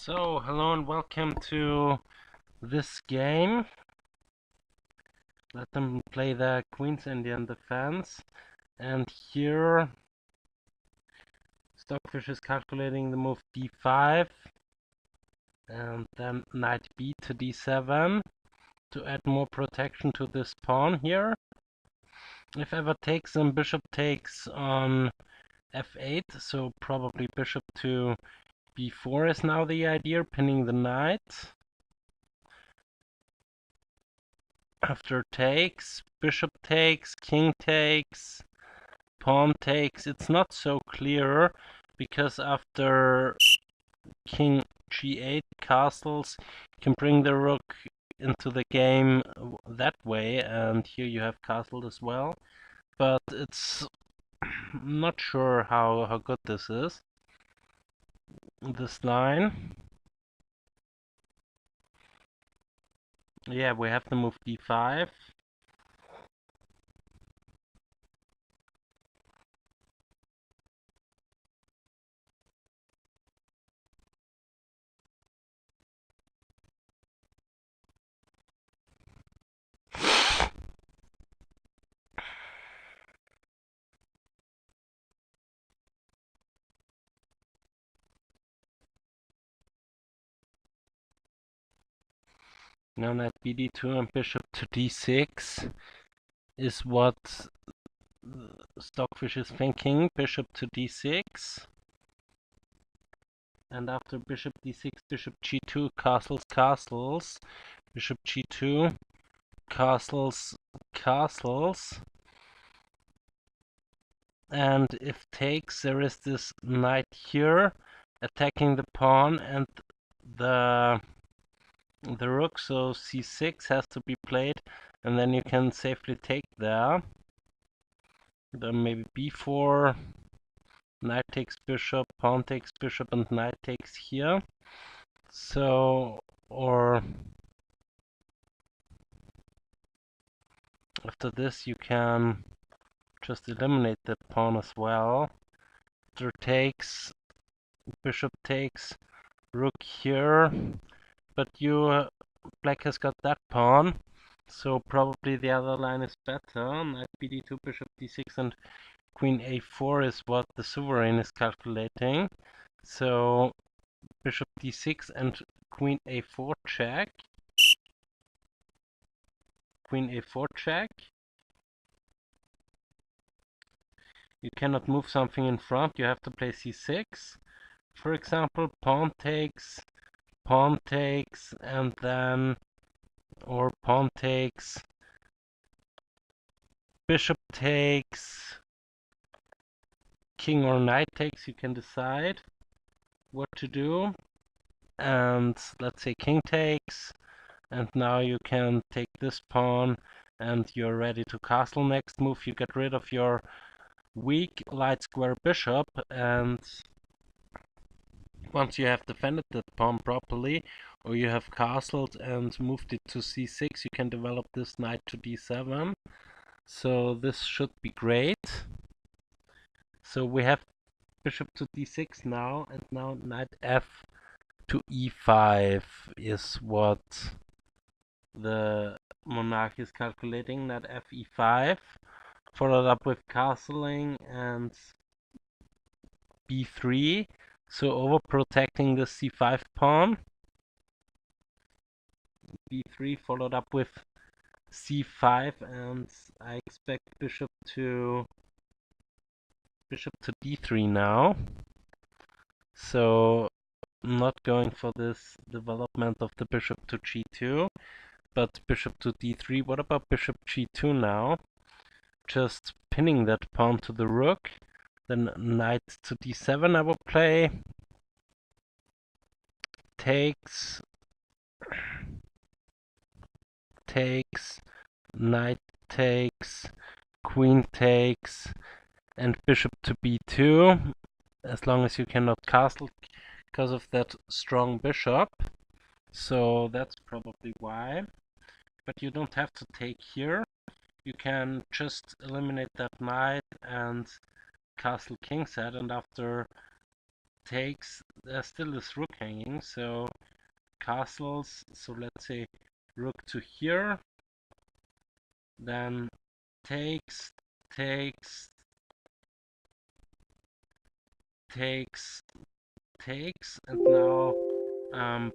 So, hello and welcome to this game. Let them play the Queen's Indian defense. And here, Stockfish is calculating the move d5. And then knight b to d7 to add more protection to this pawn here. If ever takes, then bishop takes on f8. So probably bishop to b4 is now the idea, pinning the knight. After takes, bishop takes, king takes, pawn takes. It's not so clear because after king g8 castles, you can bring the rook into the game that way, and here you have castled as well. But it's not sure how good this is. This line. Yeah, we have to move d5. Now knight bd2 and bishop to d6 is what Stockfish is thinking. Bishop to d6. And after bishop d6, bishop g2, castles, castles. Bishop g2, castles, castles. And if takes, there is this knight here attacking the pawn and the rook, so c6 has to be played, and then you can safely take there. Then maybe b4, knight takes bishop, pawn takes bishop, and knight takes here. So, or after this you can just eliminate that pawn as well. After takes, bishop takes, rook here, but black has got that pawn, so probably the other line is better. Knight bd2, bishop d6, and queen a4 is what the sovereign is calculating. So bishop d6 and queen a4 check. Queen a4 check. You cannot move something in front, you have to play c6. For example, pawn takes, and then, or pawn takes, bishop takes, king or knight takes, you can decide what to do. And let's say king takes, and now you can take this pawn and you're ready to castle. Next move, you get rid of your weak light square bishop, and once you have defended that pawn properly, or you have castled and moved it to c6, you can develop this knight to d7. So this should be great. So we have bishop to d6 now, and now knight f to e5 is what the Monarch is calculating. Knight f e5, followed up with castling and b3, so overprotecting the c5 pawn. b3 followed up with c5, and I expect bishop to d3 now. So I'm not going for this development of the bishop to g2, but bishop to d3. What about bishop g2 now? Just pinning that pawn to the rook. Then knight to d7 I will play. Takes, knight takes, queen takes, and bishop to b2, as long as you cannot castle because of that strong bishop. So that's probably why. But you don't have to take here. You can just eliminate that knight and castle king set, and after takes, there's still this rook hanging, so castles, so let's say rook to here, then takes, takes, takes, takes, and now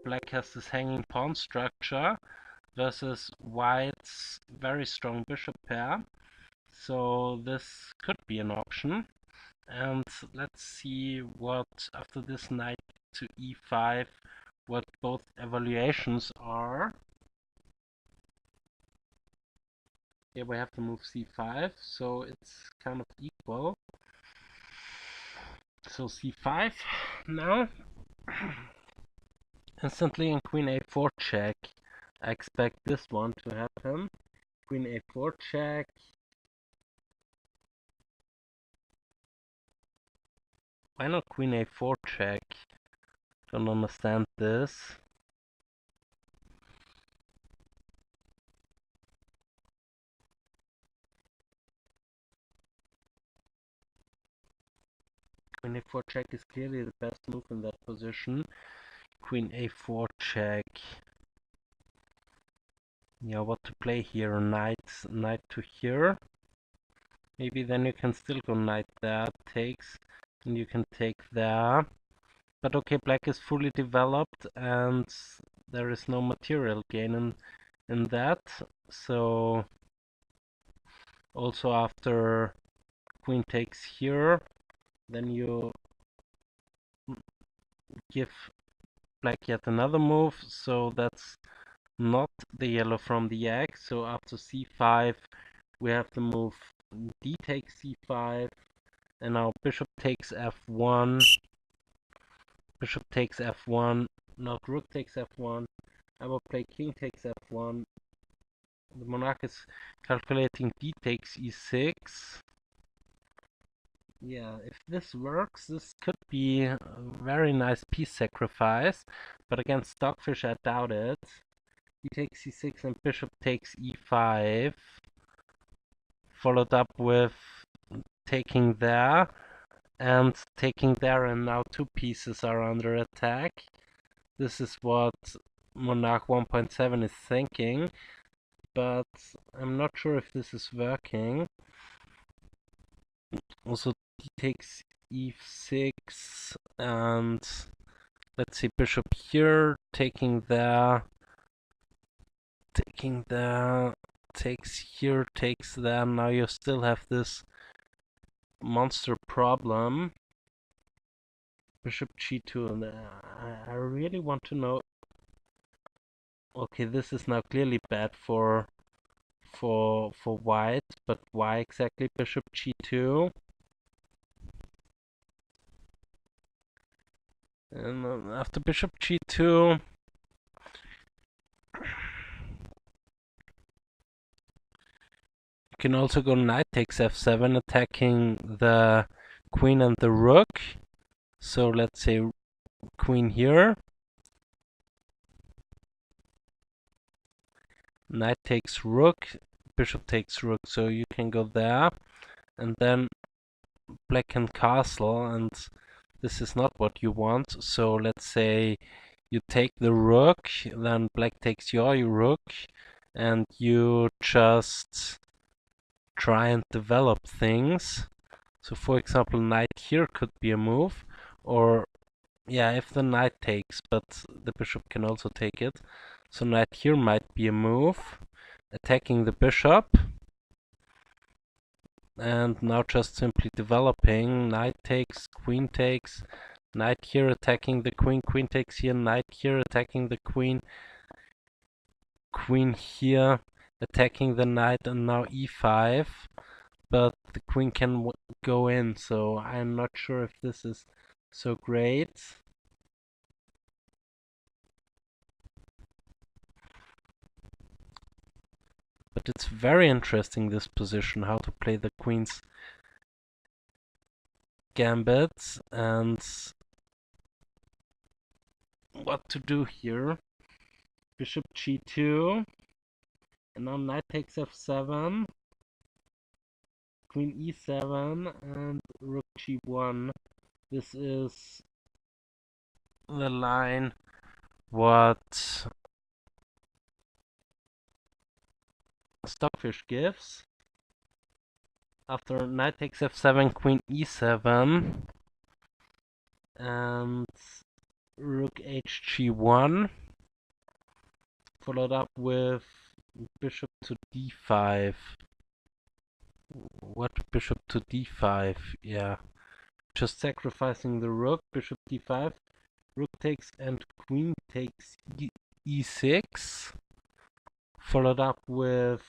black has this hanging pawn structure versus white's very strong bishop pair. So this could be an option. And let's see what, after this knight to e5, what both evaluations are. Here we have to move c5, so it's kind of equal. So c5 now. Instantly in queen a4 check. I expect this one to happen. Queen a4 check. Why not queen a4 check? Don't understand this. Queen a4 check is clearly the best move in that position. Queen a4 check. Yeah, what to play here? Knight to here. Maybe then you can still go knight there, takes, and you can take there. But okay, black is fully developed and there is no material gain in that. So also after queen takes here, then you give black yet another move, so that's not the yellow from the egg. So after c5 we have to move d takes c5, and now bishop takes f1, bishop takes f1, not rook takes f1. I will play king takes f1. The monarch is calculating d takes e6. Yeah, if this works, this could be a very nice piece sacrifice, but against Stockfish I doubt it. D takes c6 and bishop takes e5, followed up with taking there and taking there, and now two pieces are under attack. This is what Monarch 1.7 is thinking, but I'm not sure if this is working. Also d takes e6, and let's see, bishop here, taking there, takes here, takes there. Now you still have this monster problem. Bishop g2, and I really want to know. Okay, this is now clearly bad for white, but why exactly bishop g2? And after bishop g2, you can also go knight takes f7, attacking the queen and the rook. So let's say queen here, knight takes rook, bishop takes rook, so you can go there, and then black can castle, and this is not what you want. So let's say you take the rook, then black takes your rook, and you just try and develop things. So for example, knight here could be a move, or yeah, if the knight takes, but the bishop can also take it. So knight here might be a move, attacking the bishop. And now just simply developing, knight takes, queen takes, knight here attacking the queen, queen takes here, knight here attacking the queen, queen here attacking the knight, and now e5. But the queen can go in, so I'm not sure if this is so great. But it's very interesting, this position, how to play the queen's gambit and what to do here. Bishop g2, and now knight takes f7, queen e7, and rook g1. This is the line what Stockfish gives. After knight takes f7, queen e7, and rook hg1, followed up with bishop to d5. What bishop to d5? Yeah, just sacrificing the rook, bishop d5, rook takes and queen takes e6, followed up with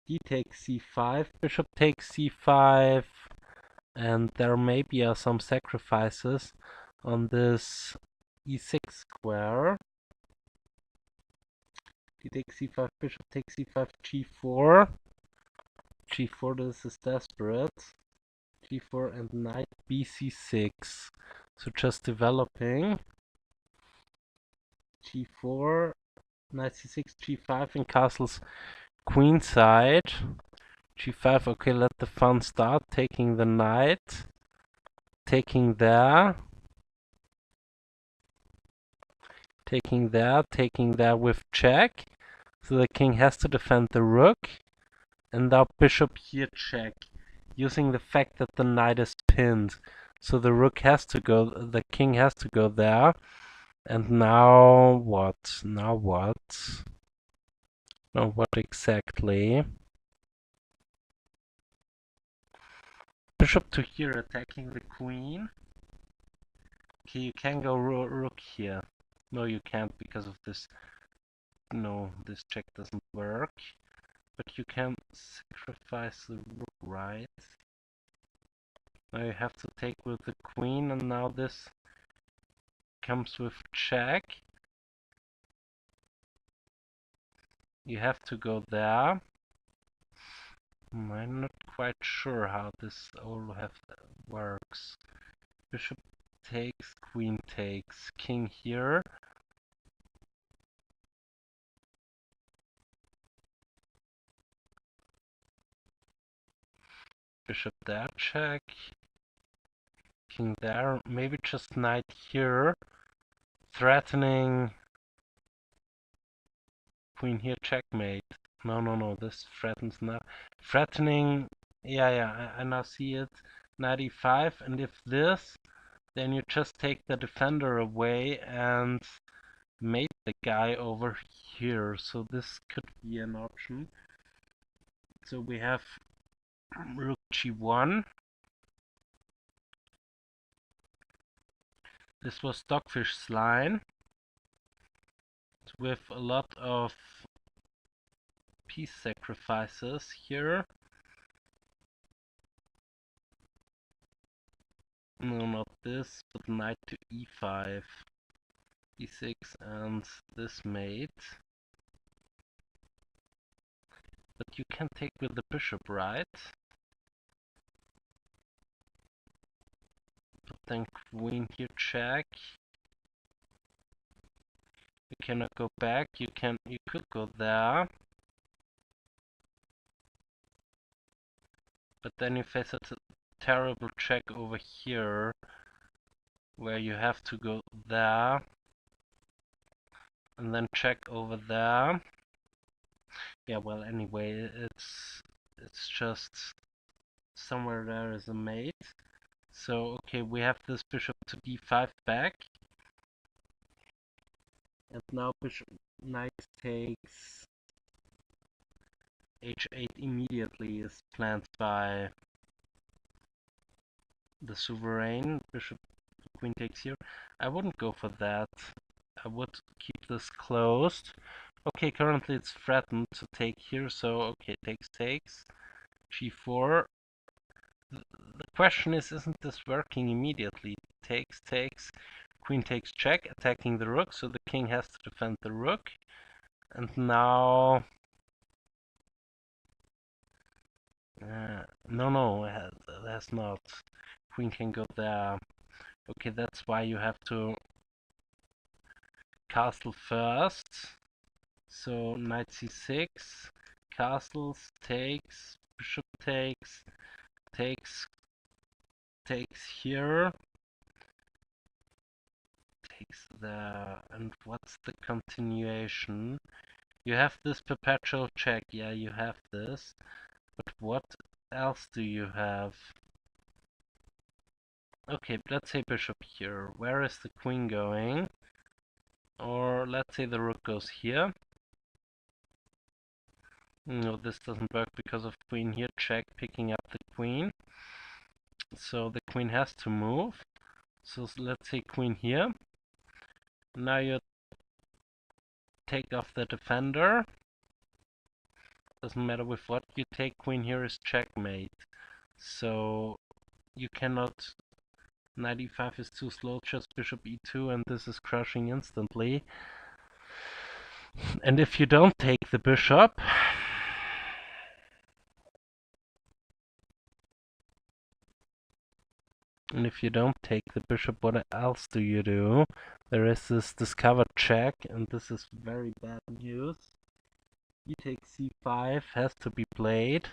d takes c5, bishop takes c5, and there maybe are some sacrifices on this e6 square. D takes c5, bishop takes c5, g4. G4, this is desperate. G4 and knight bc6. So just developing. G4, knight c6, g5 in castles queenside. G5, okay, let the fun start. Taking the knight. Taking there. Taking there with check. So the king has to defend the rook. And now bishop here check. Using the fact that the knight is pinned. So the rook has to go, the king has to go there. And now what? Now what? Now what exactly? Bishop to here attacking the queen. Okay, you can go rook here. No, you can't because of this. No, this check doesn't work. But you can sacrifice the rook, right? Now you have to take with the queen, and now this comes with check. You have to go there. I'm not quite sure how this all works. Bishop takes, queen takes, king here. Bishop there, check. King there, maybe just knight here. Threatening. Queen here, checkmate. No, this threatens now. Threatening, yeah, I now see it. Knight e5, and if this, then you just take the defender away and mate the guy over here. So this could be an option. So we have rook g1. This was Stockfish's line with a lot of piece sacrifices here. No, not this, but knight to e5, e6, and this mate. But you can take with the bishop, right? But then queen here check. You cannot go back. You could go there. But then you face a terrible check over here, where you have to go there and then check over there. Yeah, well, anyway, it's just somewhere there is a mate. So okay, we have this bishop to d5 back, and now bishop knight takes h8 immediately is planned by the sovereign. Bishop queen takes here. I wouldn't go for that. I would keep this closed. Okay, currently it's threatened to take here, so okay, takes, g4. The question is, isn't this working immediately? Takes, queen takes check, attacking the rook, so the king has to defend the rook. And now... no, that's not. Queen can go there. Okay, that's why you have to castle first. So knight c6, castles, takes, bishop takes, takes here, takes there, and what's the continuation? You have this perpetual check, yeah, you have this, but what else do you have? Okay, let's say bishop here. Where is the queen going? Or let's say the rook goes here. No, this doesn't work because of queen here, check, picking up the queen. So the queen has to move. So let's say queen here. Now you take off the defender. Doesn't matter with what you take, queen here is checkmate. So you cannot, knight e5 is too slow, just bishop e2 and this is crushing instantly. And if you don't take the bishop, what else do you do? There is this discovered check, and this is very bad news. E takes c5 has to be played.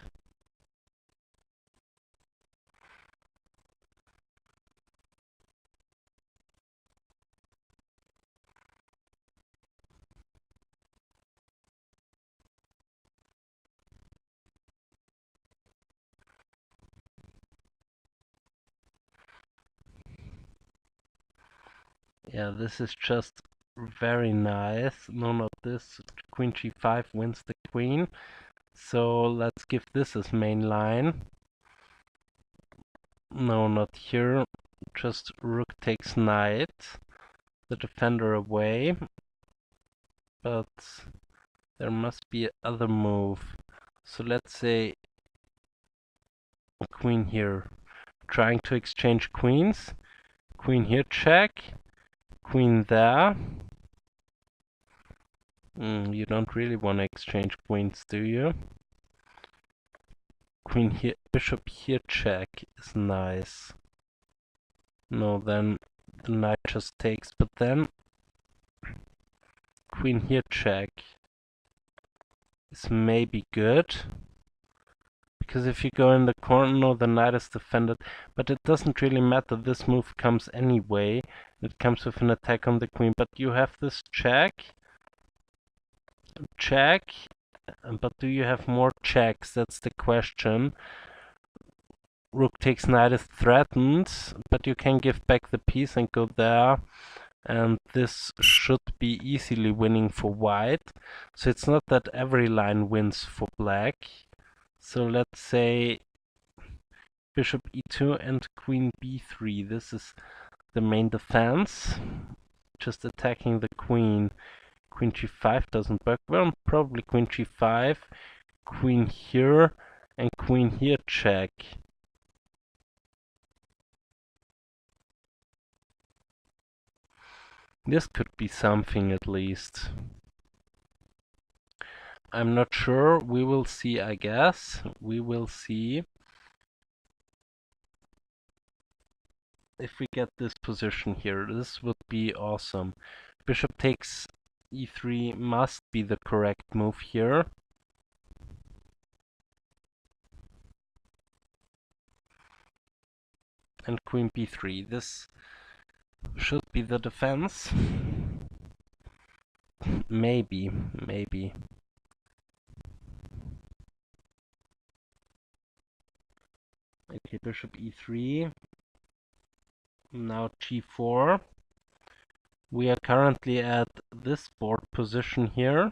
Yeah, this is just very nice. No, not this. Queen g5 wins the queen. So let's give this as main line. No, not here. Just rook takes knight. The defender away. But there must be other move. So let's say queen here. Trying to exchange queens. Queen here, check. Queen there. You don't really want to exchange queens, do you? Queen here, bishop here, check is nice. No, then the knight just takes, but then queen here, check is maybe good. Because if you go in the corner, no, the knight is defended, but it doesn't really matter, this move comes anyway. It comes with an attack on the queen, but you have this check, but do you have more checks? That's the question. Rook takes knight is threatened, but you can give back the piece and go there, and this should be easily winning for white. So it's not that every line wins for black. So let's say bishop e2 and queen b3. This is the main defense. Just attacking the queen. Queen g5 doesn't work. Well, probably queen g5, queen here, and queen here check. This could be something at least. I'm not sure. We will see, I guess. We will see if we get this position here. This would be awesome. Bishop takes e3 must be the correct move here. And queen b3. This should be the defense. Maybe. Okay, bishop e3. Now g4. We are currently at this board position here.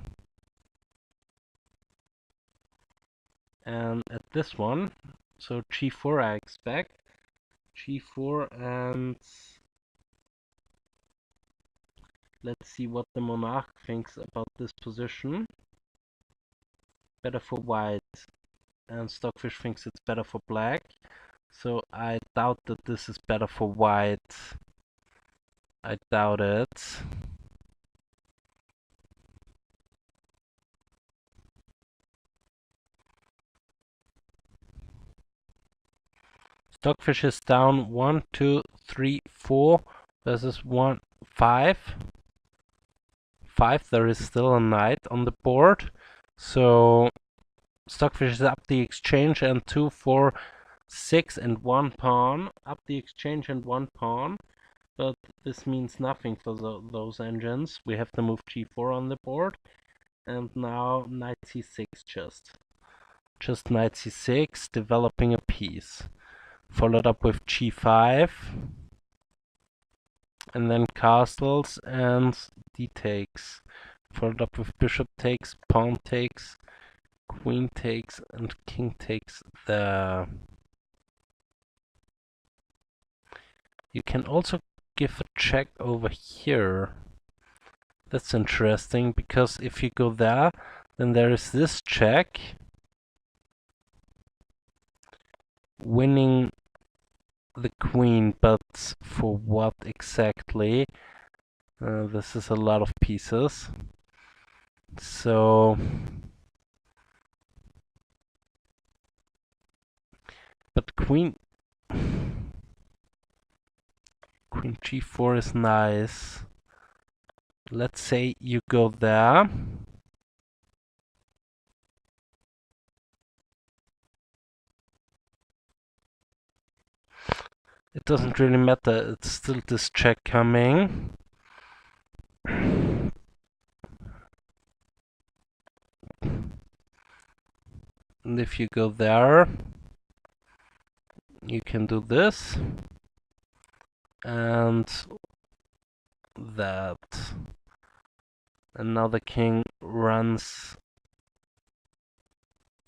And at this one. So g4 I expect. g4 and let's see what the Monarch thinks about this position. Better for white. And Stockfish thinks it's better for black. So I doubt that this is better for white. I doubt it. Stockfish is down 1, 2, 3, 4. This is 1, 5. 5, there is still a knight on the board. So Stockfish is up the exchange, and 2, 4, 6 and 1 pawn, up the exchange and 1 pawn, but this means nothing for those engines. We have to move g4 on the board, and now knight c6 just knight c6, developing a piece. Followed up with g5, and then castles and d takes. Followed up with bishop takes, pawn takes, queen takes, and king takes there. You can also give a check over here. That's interesting, because if you go there, then there is this check, winning the queen, but for what exactly? This is a lot of pieces. So, but queen g4 is nice. Let's say you go there. It doesn't really matter, it's still this check coming. And if you go there, you can do this and that. And now the king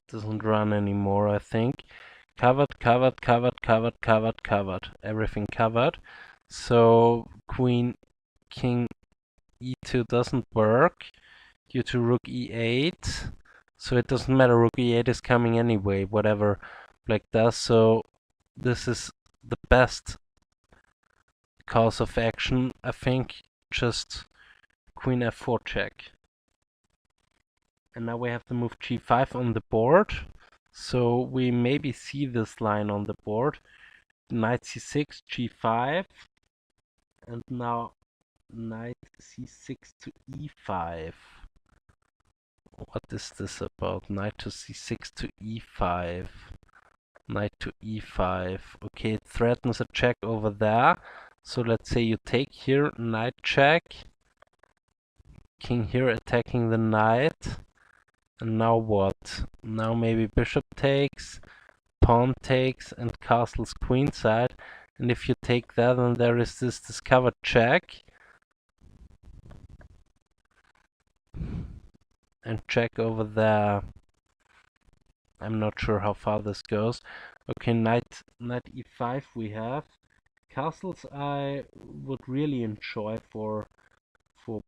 doesn't run anymore, I think. Covered, covered, covered, covered, covered, covered. Everything covered. So queen, king e2 doesn't work due to rook e8. So it doesn't matter, rook e8 is coming anyway, whatever black does. So this is the best course of action, I think. Just queen f4 check. And now we have to move g5 on the board. So we maybe see this line on the board. Knight c6, g5. And now knight c6 to e5. What is this about? Knight to c6 to e5. Knight to e5. Okay, it threatens a check over there. So let's say you take here, knight check. King here attacking the knight. And now what? Now maybe bishop takes, pawn takes, and castles queenside. And if you take that, then there is this discovered check. And check over there. I'm not sure how far this goes. Okay, knight e5 we have. Castles I would really enjoy for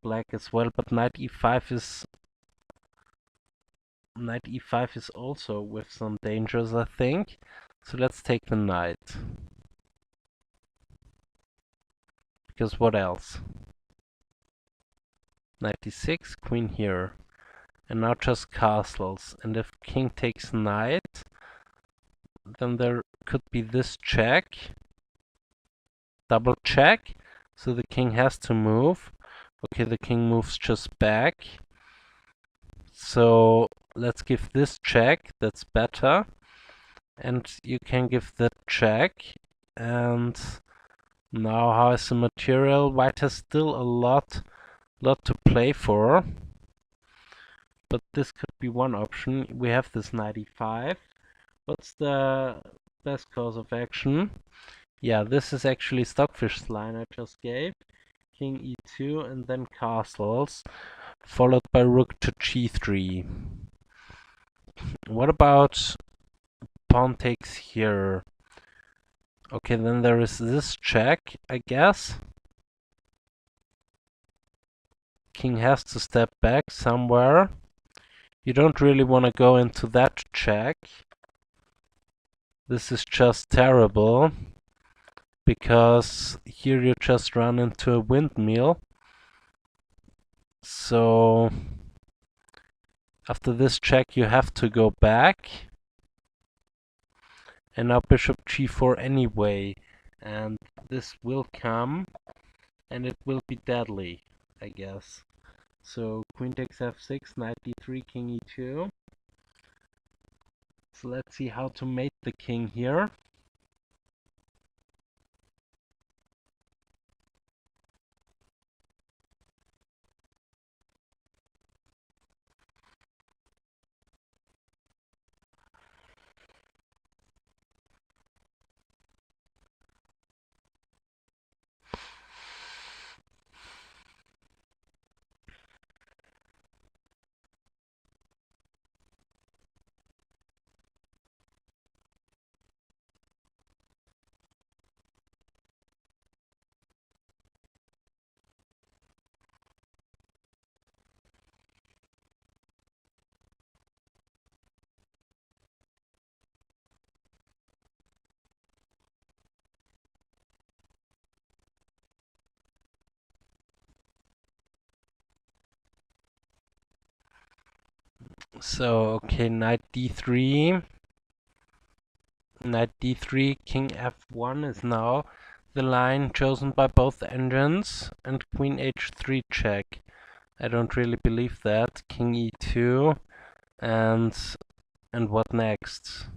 black as well, but knight e5 is also with some dangers, I think. So let's take the knight. Because what else? Knight e6, queen here. And now just castles. And if king takes knight, then there could be this check. Double check. So the king has to move. Okay, the king moves just back. So let's give this check, that's better. And you can give that check. And now how is the material? White has still a lot to play for. But this could be one option. We have this knight e5. What's the best course of action? Yeah, this is actually Stockfish's line I just gave. King e2 and then castles, followed by rook to g3. What about pawn takes here? Okay, then there is this check, I guess. King has to step back somewhere. You don't really want to go into that check. This is just terrible, because here you just run into a windmill. So after this check you have to go back. And now bishop g4 anyway. And this will come, and it will be deadly, I guess. So queen takes f6, knight d3, king e2. So let's see how to mate the king here. So, okay, knight d3. Knight d3, king f1 is now the line chosen by both engines, and queen h3 check. I don't really believe that. King e2, and what next?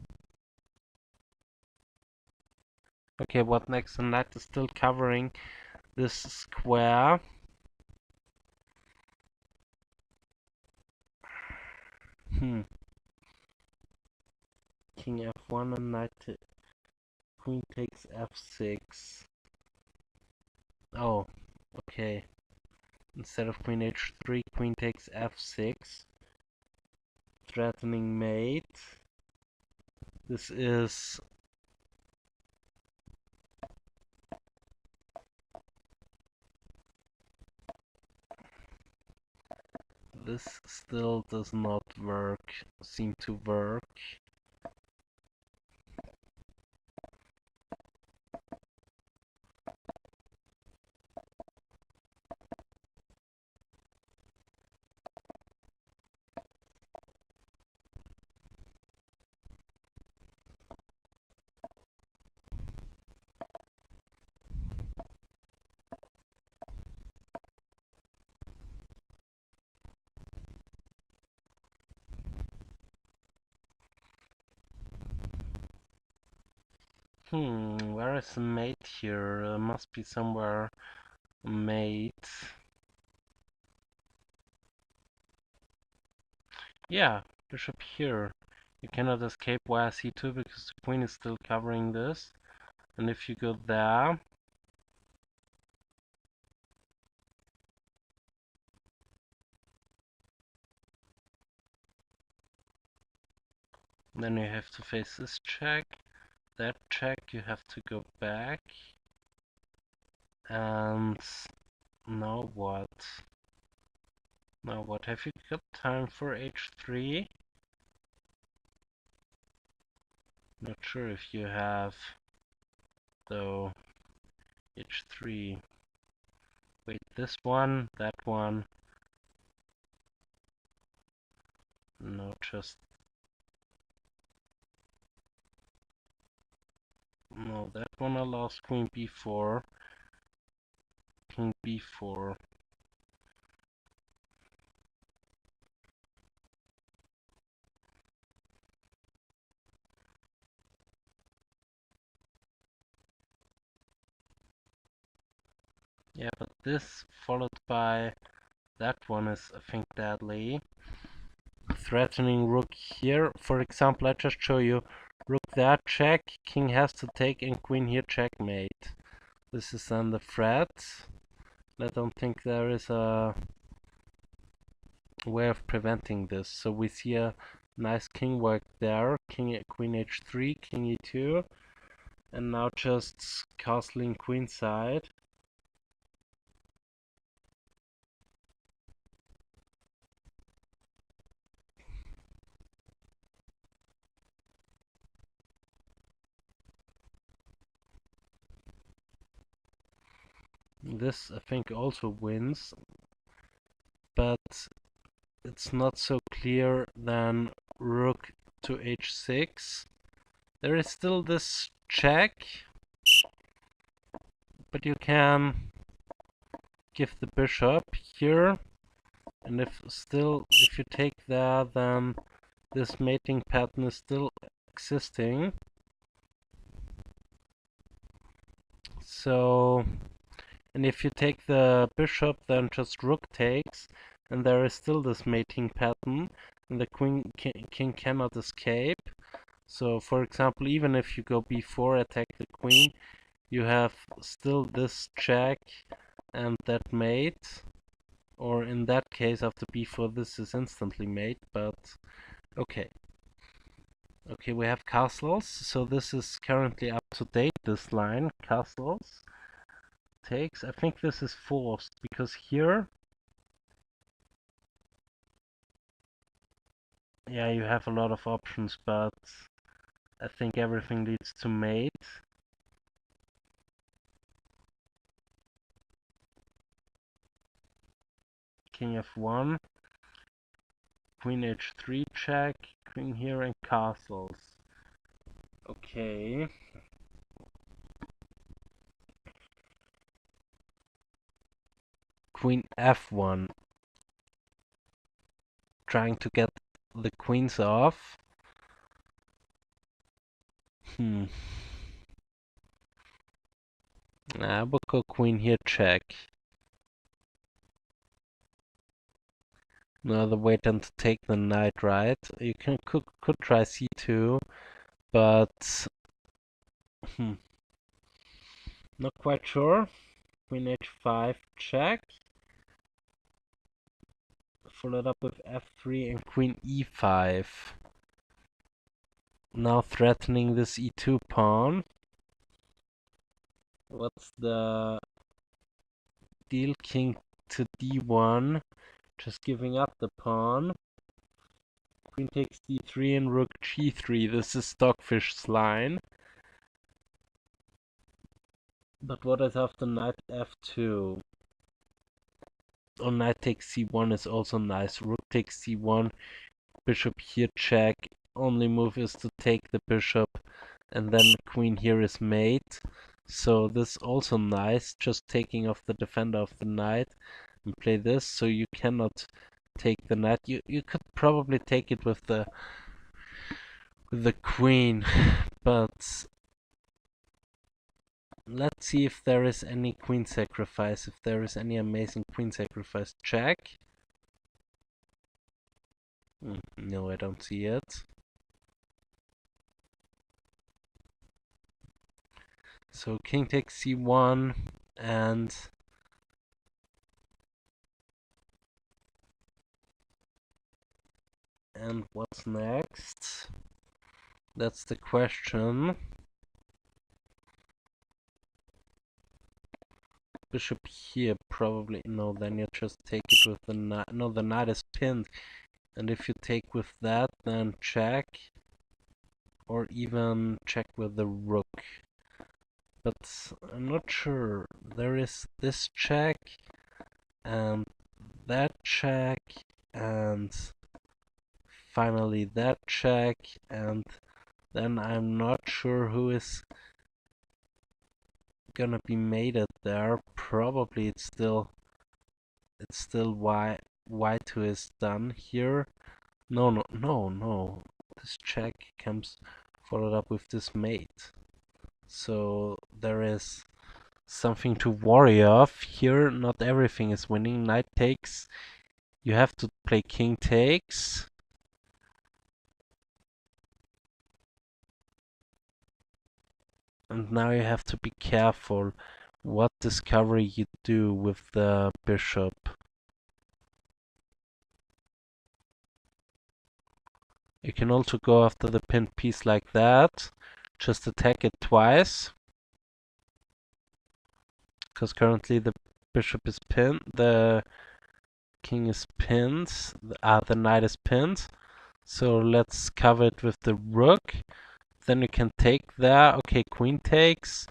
Okay, what next? The knight is still covering this square. King f1 and queen takes f6. Oh, okay. Instead of queen h3, queen takes f6. Threatening mate. This is... This still does not seem to work. Where is the mate here? Must be somewhere a mate. Yeah, bishop here. You cannot escape via c2 because the queen is still covering this. And if you go there, then you have to face this check, that check, you have to go back. And now what? Now what? Have you got time for h3? Not sure if you have, though. h3. Wait, this one, that one. No, just... No, that one allows queen b4. King b4. Yeah, but this followed by that one is, I think, deadly. Threatening rook here. For example, I just show you rook there, check, king has to take, and queen here, checkmate. This is then the threat. I don't think there is a way of preventing this. So we see a nice king work there, queen h3, king e2, and now just castling queenside. This, I think, also wins, but it's not so clear than rook to h6. There is still this check, but you can give the bishop here, and if you take there, then this mating pattern is still existing. So, and if you take the bishop, then just rook takes, and there is still this mating pattern, and the king cannot escape. So, for example, even if you go b4, attack the queen, you have still this check and that mate. Or in that case, after b4, this is instantly mate, but okay. Okay, we have castles, so this is currently up to date, this line, castles. Takes, I think this is forced, because here, yeah, you have a lot of options, but I think everything leads to mate. King f1, queen h3 check, queen here and castles. Okay. Queen f1. Trying to get the queens off. I will go queen here check. No other way than to take the knight, right? You could try c2, but not quite sure. Queen h5 check. Followed up with f3 and queen e5. Now threatening this e2 pawn. What's the deal? King to d1. Just giving up the pawn. Queen takes d3 and rook g3. This is Stockfish's line. But what is after knight f2? Oh, knight takes c1 is also nice. Rook takes c1. Bishop here check. Only move is to take the bishop. And then queen here is mate. So this also nice. Just taking off the defender of the knight. And play this. So you cannot take the knight. You could probably take it with the queen. But let's see if there is any queen sacrifice. If there is any amazing queen sacrifice. Check. No, I don't see it. So king takes c1 and what's next? That's the question. Bishop here probably, no, then you just take it with the knight. No, the knight is pinned, and if you take with that, then check, or even check with the rook. But I'm not sure. There is this check and that check and finally that check, and then I'm not sure who is gonna be mated there. Probably it's still white who is done here. No. This check comes followed up with this mate. So there is something to worry of here. Not everything is winning. Knight takes. You have to play king takes. And now you have to be careful what discovery you do with the bishop. You can also go after the pinned piece like that. Just attack it twice. Because currently the bishop is pinned, the king is pinned, the knight is pinned. So let's cover it with the rook. Then you can take there. Okay, queen takes.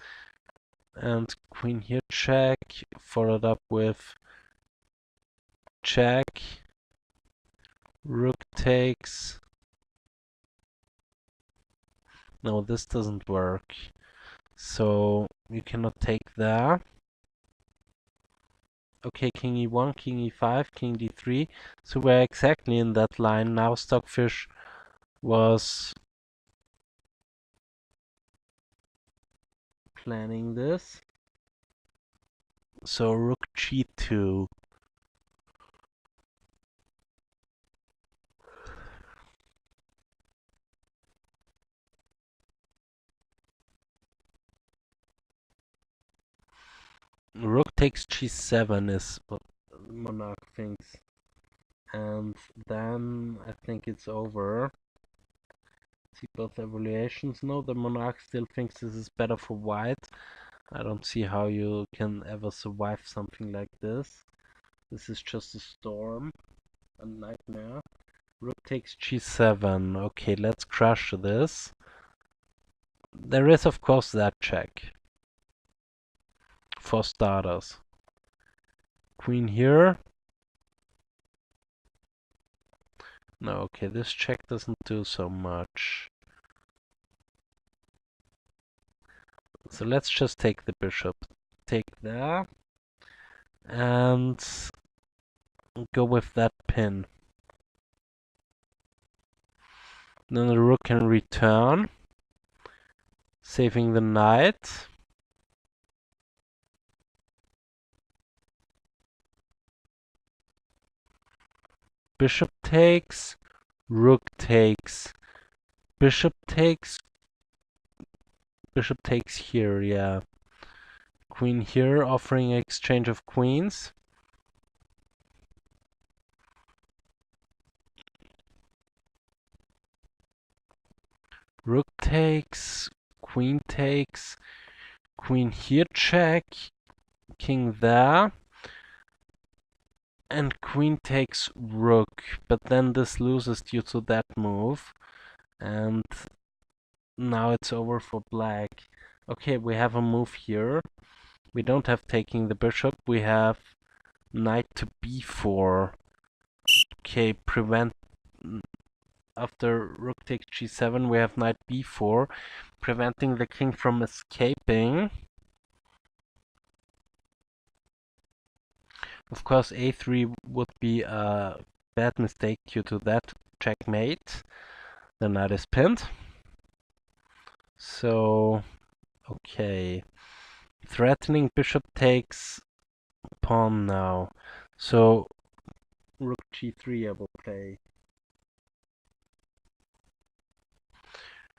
And queen here check. Followed up with check. Rook takes. No, this doesn't work. So you cannot take there. Okay, king e1, king e5, king d3. So we're exactly in that line. Now Stockfish was planning this. So rook g2. Rook takes g7 is what Monarch thinks. And then I think it's over. See both evaluations. No, the Monarch still thinks this is better for white. I don't see how you can ever survive something like this. This is just a storm, a nightmare. Rook takes g7. Okay, let's crush this. There is of course that check. For starters. Queen here. No, okay, this check doesn't do so much. So let's just take the bishop. Take there. And go with that pin. Then the rook can return. Saving the knight. Bishop takes. Rook takes. Bishop takes. Bishop takes here, yeah. Queen here, offering exchange of queens. Rook takes. Queen takes. Queen here, check. King there. And queen takes rook, but then this loses due to that move. And now it's over for black. Okay, we have a move here. We don't have taking the bishop, we have knight to b4. Okay, prevent... After rook takes g7, we have knight b4, preventing the king from escaping. Of course, a3 would be a bad mistake due to that checkmate. The knight is pinned. So, okay. Threatening bishop takes pawn now. So, rook g3 I will play.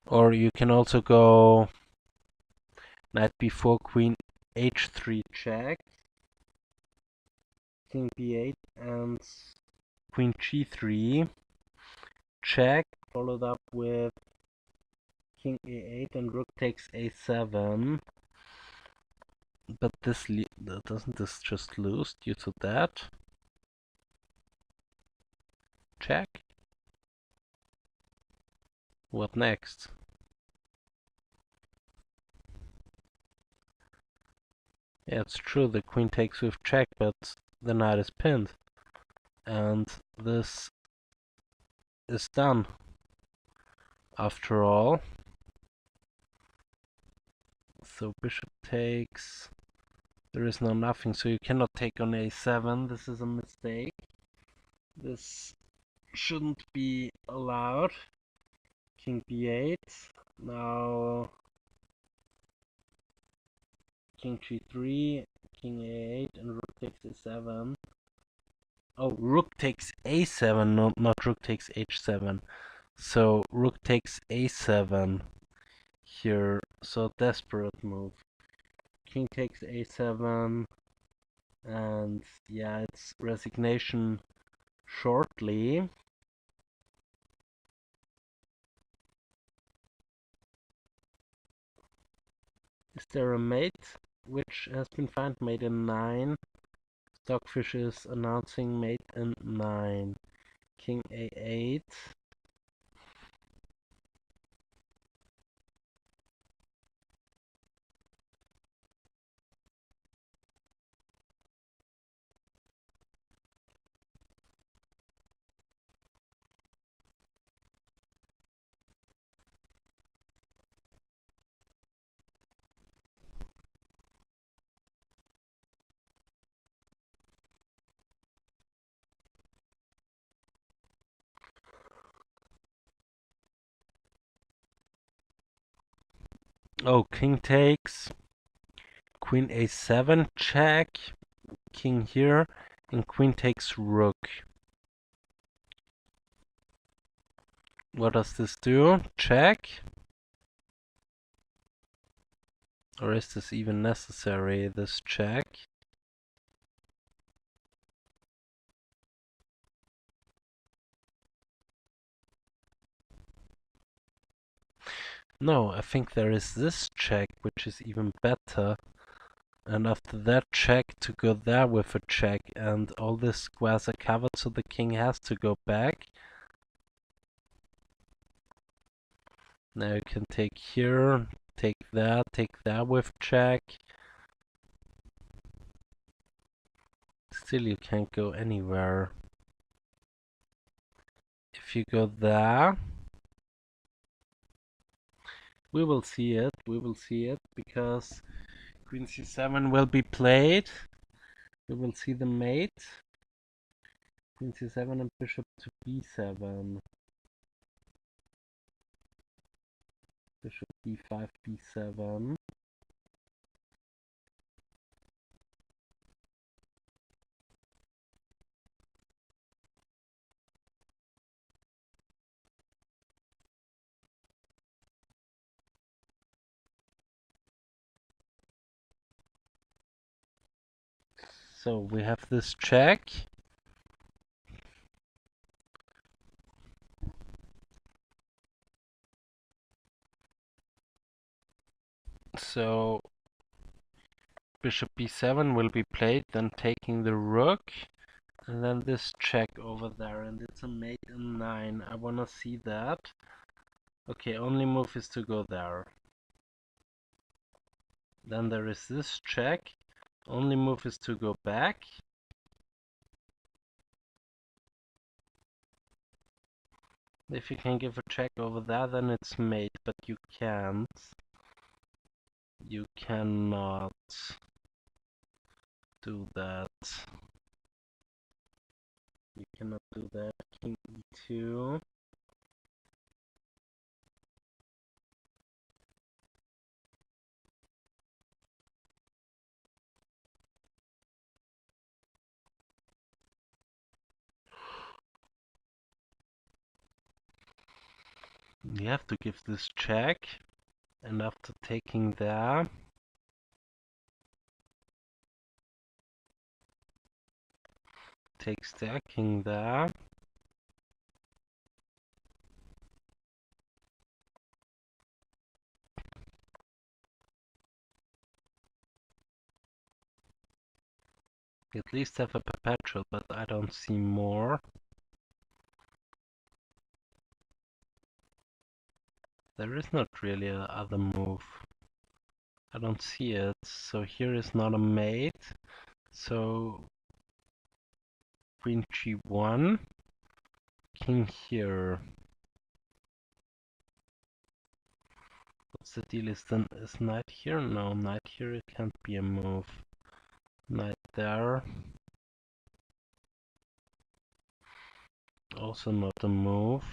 Or you can also go knight b4, queen h3 check. King b8 and queen g3 check, followed up with king a8 and rook takes a7. But this doesn't this just lose due to that? Check. What next? Yeah, it's true, the queen takes with check, but the knight is pinned. And this is done. After all. So bishop takes. There is no nothing, so you cannot take on a7. This is a mistake. This shouldn't be allowed. King b8. Now king g3, king a8, and rook takes a7. Oh, rook takes a7, not rook takes h7. So rook takes a7 here. So desperate move. King takes a7, and yeah, it's resignation shortly. Is there a mate which has been found? Mate in 9. Stockfish is announcing mate in 9. King a8. Oh, king takes. queen a7 check, king here, and queen takes rook. What does this do? Check? Or is this even necessary, this check? No, I think there is this check, which is even better. And after that check, to go there with a check, and all these squares are covered, so the king has to go back. Now you can take here, take that with check. Still you can't go anywhere. If you go there, we will see it, because queen c7 will be played. We will see the mate. Queen c7 and bishop to b7. Bishop b5, b7. So we have this check. So bishop b7 will be played, then taking the rook, and then this check over there, and it's a mate in 9. I wanna see that. Okay, only move is to go there. Then there is this check. Only move is to go back. If you can give a check over there, then it's mate, but you can't. You cannot do that. You cannot do that. King e2. You have to give this check, and after taking there, takes there, king there. You at least have a perpetual, but I don't see more. There is not really a other move. I don't see it. So here is not a mate. So queen g1, king here. What's the deal? Is knight here? No, knight here it can't be a move. Knight there. Also not a move.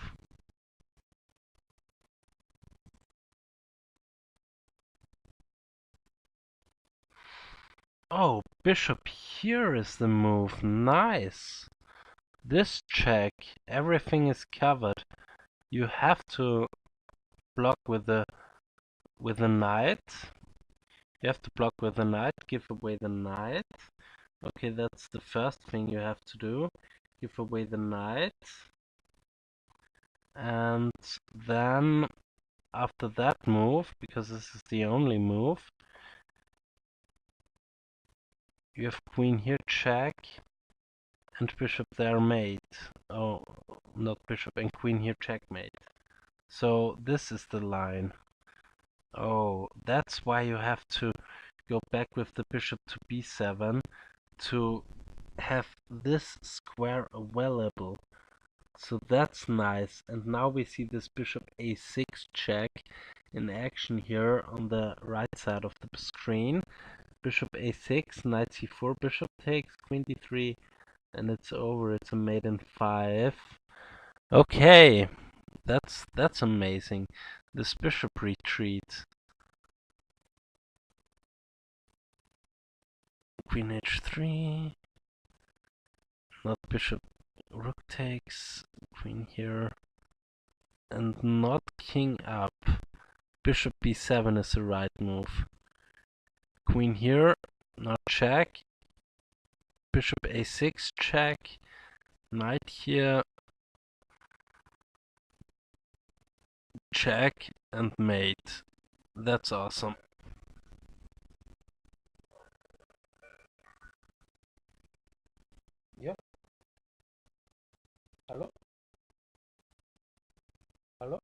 Oh, bishop here is the move. Nice. This check, everything is covered. You have to block with the knight. You have to block with the knight, give away the knight. Okay, that's the first thing you have to do. Give away the knight. And then after that move, because this is the only move, you have queen here check and bishop there mate. Oh, not bishop, and queen here checkmate. So this is the line. Oh, that's why you have to go back with the bishop to b7 to have this square available. So that's nice. And now we see this bishop a6 check in action here on the right side of the screen. Bishop a6, knight c4, bishop takes, queen d3, and it's over. It's a mate in 5. Okay, that's amazing. This bishop retreat. Queen h3, not bishop, rook takes, queen here, and not king up. Bishop b7 is the right move. Queen here, not check. Bishop a6 check. Knight here, check, and mate. That's awesome. Yeah. Hello? Hello?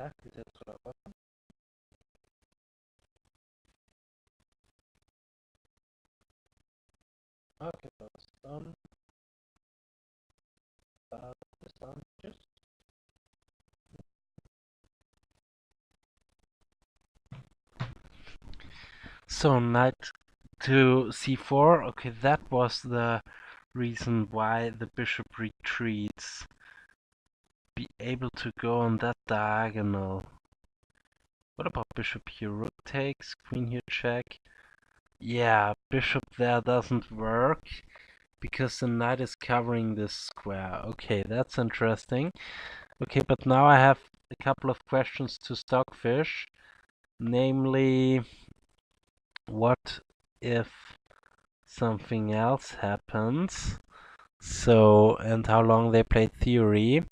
Tak, widzę słabo. Okay, that's done. That's done. Just so knight to c4. Okay, that was the reason why the bishop retreats. Be able to go on that diagonal. What about bishop here? Rook takes, queen here check. Yeah, bishop there doesn't work because the knight is covering this square. Okay, that's interesting. Okay, but now I have a couple of questions to Stockfish. Namely, what if something else happens? So, and how long they played theory.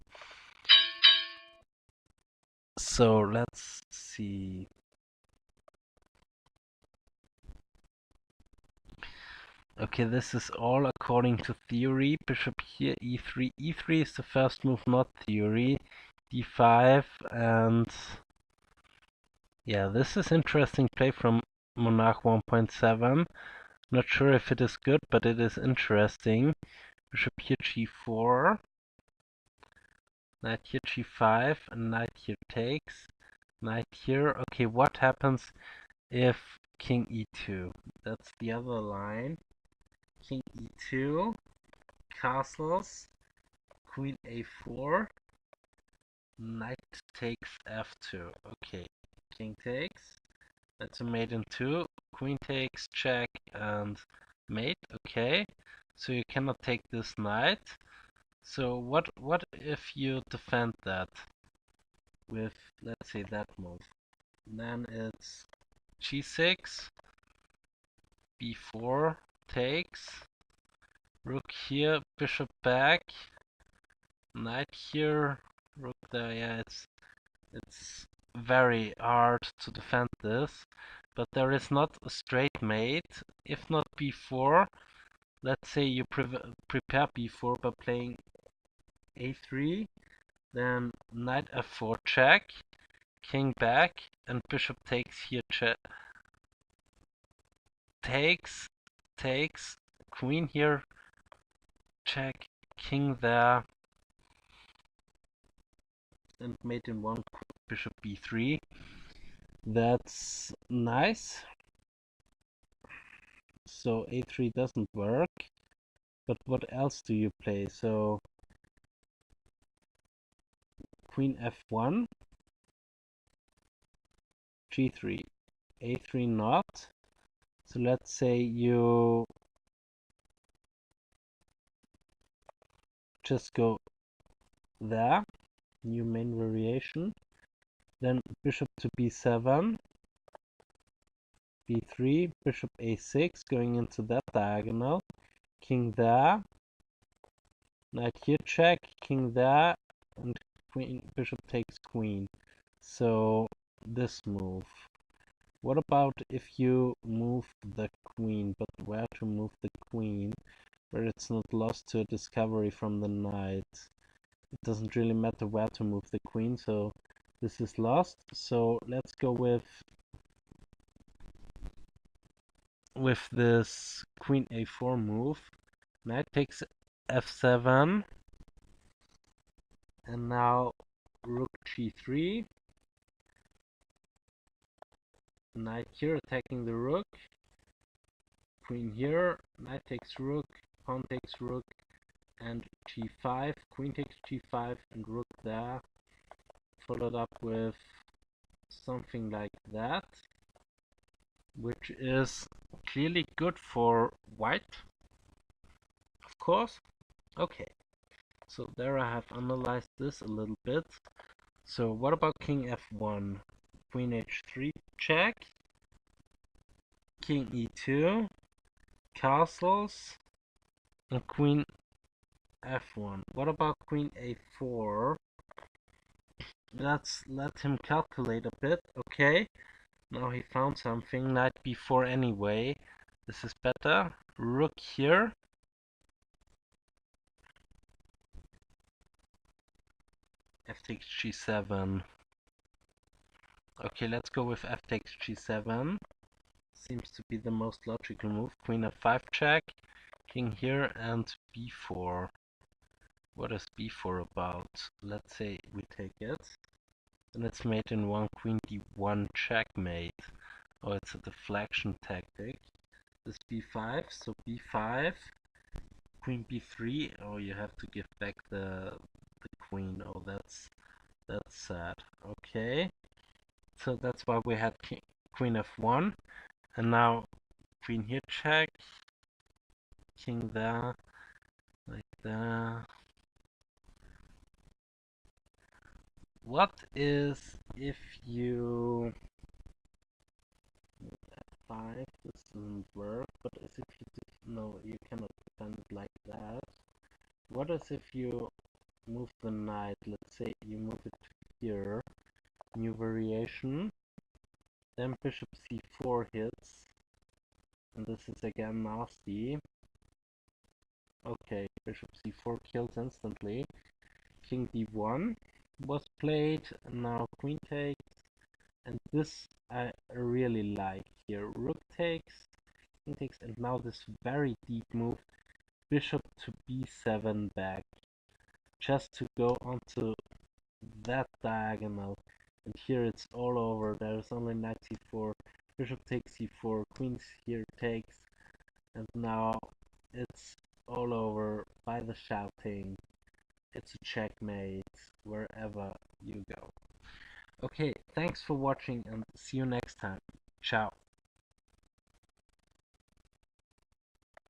So, let's see. Okay, this is all according to theory. Bishop here, e3. e3 is the first move, not theory. d5, and yeah, this is interesting play from Monarch 1.7. Not sure if it is good, but it is interesting. Bishop here, g4. Knight here, g5, and knight here takes. Knight here. Okay, what happens if king e2? That's the other line. King e2, castles, queen a4, knight takes f2. Okay, king takes. That's a mate in 2. Queen takes, check, and mate. Okay, so you cannot take this knight. So what if you defend that with, let's say, that move? Then it's g6, b4 takes, rook here, bishop back, knight here, rook there. Yeah, it's very hard to defend this, but there is not a straight mate. If not b4, let's say you prepare b4 by playing a3, then knight f4 check, king back, and bishop takes here check. Takes, queen here, check, king there, and mate in 1, bishop b3. That's nice. So a3 doesn't work, but what else do you play? So queen f1, g3, a3 not. So let's say you just go there, new main variation, then bishop to b7, b3, bishop a6, going into that diagonal, king there, knight here check, king there, and queen, bishop takes queen. So this move. What about if you move the queen, but where to move the queen, where it's not lost to a discovery from the knight? It doesn't really matter where to move the queen, so this is lost. So let's go with with this queen a4 move. Knight takes f7, and now rook g3. Knight here attacking the rook. Queen here, knight takes rook, pawn takes rook, and g5. Queen takes g5 and rook there. Followed up with something like that, which is clearly good for white, of course. Okay, so there I have analyzed this a little bit. So what about king f1? Queen h3 check, king e2, castles, and queen f1. What about queen a4? Let's let him calculate a bit. Okay, now he found something. Knight b4 anyway. This is better. Rook here. F takes g7. Okay, let's go with f takes g7. Seems to be the most logical move. Queen f5 check. King here and b4. What is b4 about? Let's say we take it. And it's made in one. Queen d1 checkmate. Oh, it's a deflection tactic. This b5, so b5. Queen b3. Oh, you have to give back the queen. Oh, that's sad. Okay, so that's why we had queen f1, and now queen here check, king there, like that. What is if you f5? This doesn't work. But as if you no, you cannot defend it like that. What is if you move the knight? Let's say you move it here. New variation. Then bishop c4 hits. And this is again nasty. Okay, bishop c4 kills instantly. King d1 was played. Now queen takes. And this I really like here. Rook takes, king takes, and now this very deep move. Bishop to b7 back. Just to go onto that diagonal. And here it's all over. There's only knight c4, bishop takes c4, queen here takes, and now it's all over by the shouting. It's a checkmate wherever you go. Okay, thanks for watching and see you next time. Ciao.